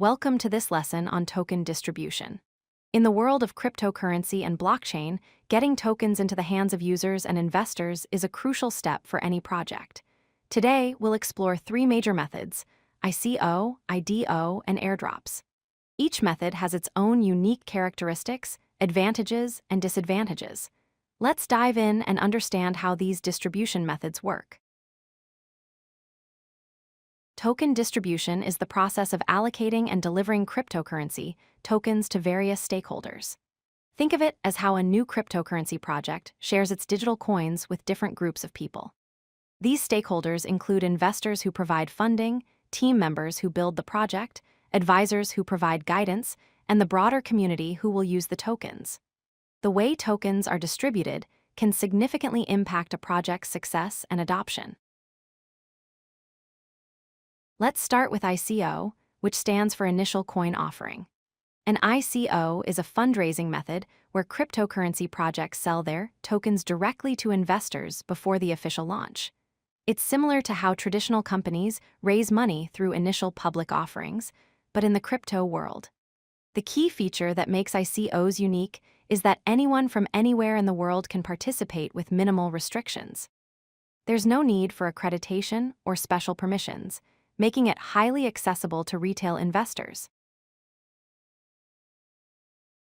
Welcome to this lesson on token distribution. In the world of cryptocurrency and blockchain, getting tokens into the hands of users and investors is a crucial step for any project. Today, we'll explore three major methods: ICO, IDO, and airdrops. Each method has its own unique characteristics, advantages, and disadvantages. Let's dive in and understand how these distribution methods work. Token distribution is the process of allocating and delivering cryptocurrency tokens to various stakeholders. Think of it as how a new cryptocurrency project shares its digital coins with different groups of people. These stakeholders include investors who provide funding, team members who build the project, advisors who provide guidance, and the broader community who will use the tokens. The way tokens are distributed can significantly impact a project's success and adoption. Let's start with ICO, which stands for Initial Coin Offering. An ICO is a fundraising method where cryptocurrency projects sell their tokens directly to investors before the official launch. It's similar to how traditional companies raise money through initial public offerings, but in the crypto world. The key feature that makes ICOs unique is that anyone from anywhere in the world can participate with minimal restrictions. There's no need for accreditation or special permissions, making it highly accessible to retail investors.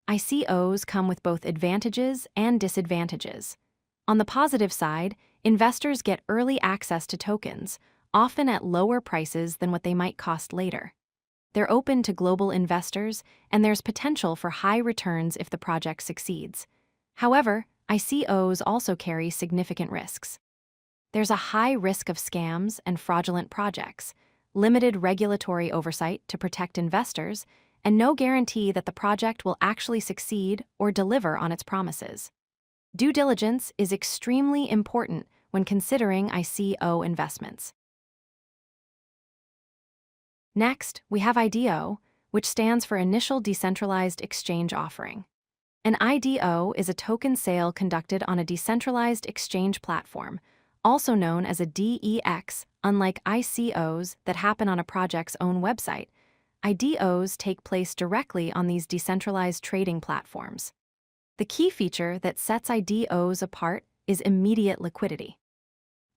ICOs come with both advantages and disadvantages. On the positive side, investors get early access to tokens, often at lower prices than what they might cost later. They're open to global investors, and there's potential for high returns if the project succeeds. However, ICOs also carry significant risks. There's a high risk of scams and fraudulent projects, limited regulatory oversight to protect investors, and no guarantee that the project will actually succeed or deliver on its promises. Due diligence is extremely important when considering ICO investments. Next, we have IDO, which stands for Initial Decentralized Exchange Offering. An IDO is a token sale conducted on a decentralized exchange platform, also known as a DEX. Unlike ICOs that happen on a project's own website, IDOs take place directly on these decentralized trading platforms. The key feature that sets IDOs apart is immediate liquidity.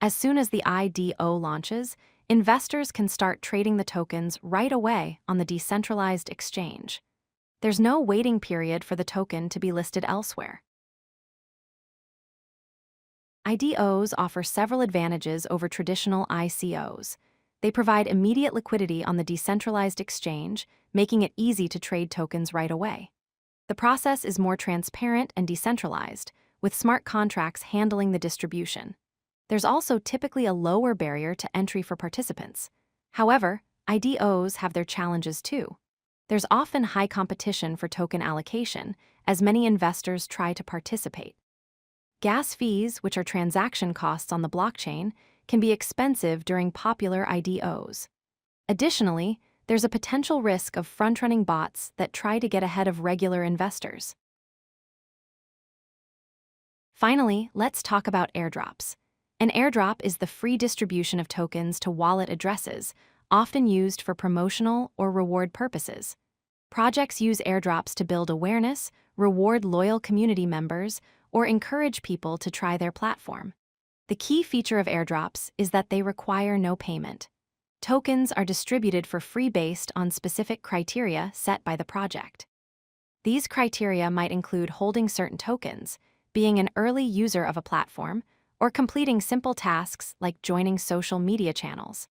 As soon as the IDO launches, investors can start trading the tokens right away on the decentralized exchange. There's no waiting period for the token to be listed elsewhere. IDOs offer several advantages over traditional ICOs. They provide immediate liquidity on the decentralized exchange, making it easy to trade tokens right away. The process is more transparent and decentralized, with smart contracts handling the distribution. There's also typically a lower barrier to entry for participants. However, IDOs have their challenges too. There's often high competition for token allocation, as many investors try to participate. Gas fees, which are transaction costs on the blockchain, can be expensive during popular IDOs. Additionally, there's a potential risk of front-running bots that try to get ahead of regular investors. Finally, let's talk about airdrops. An airdrop is the free distribution of tokens to wallet addresses, often used for promotional or reward purposes. Projects use airdrops to build awareness, reward loyal community members, or encourage people to try their platform. The key feature of airdrops is that they require no payment. Tokens are distributed for free based on specific criteria set by the project. These criteria might include holding certain tokens, being an early user of a platform, or completing simple tasks like joining social media channels.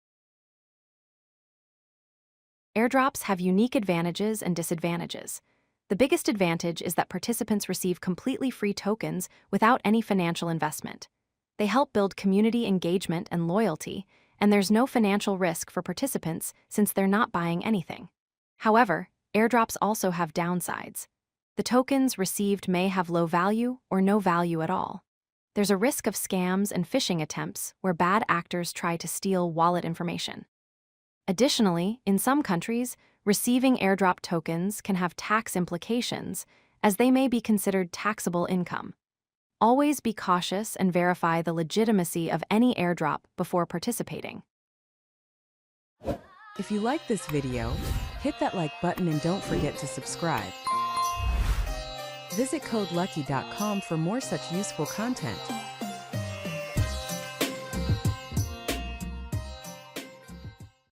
Airdrops have unique advantages and disadvantages. The biggest advantage is that participants receive completely free tokens without any financial investment. They help build community engagement and loyalty, and there's no financial risk for participants since they're not buying anything. However, airdrops also have downsides. The tokens received may have low value or no value at all. There's a risk of scams and phishing attempts where bad actors try to steal wallet information. Additionally, in some countries, receiving airdrop tokens can have tax implications, as they may be considered taxable income. Always be cautious and verify the legitimacy of any airdrop before participating. If you like this video, Hit that like button and don't forget to subscribe. Visit codelucky.com for more such useful content.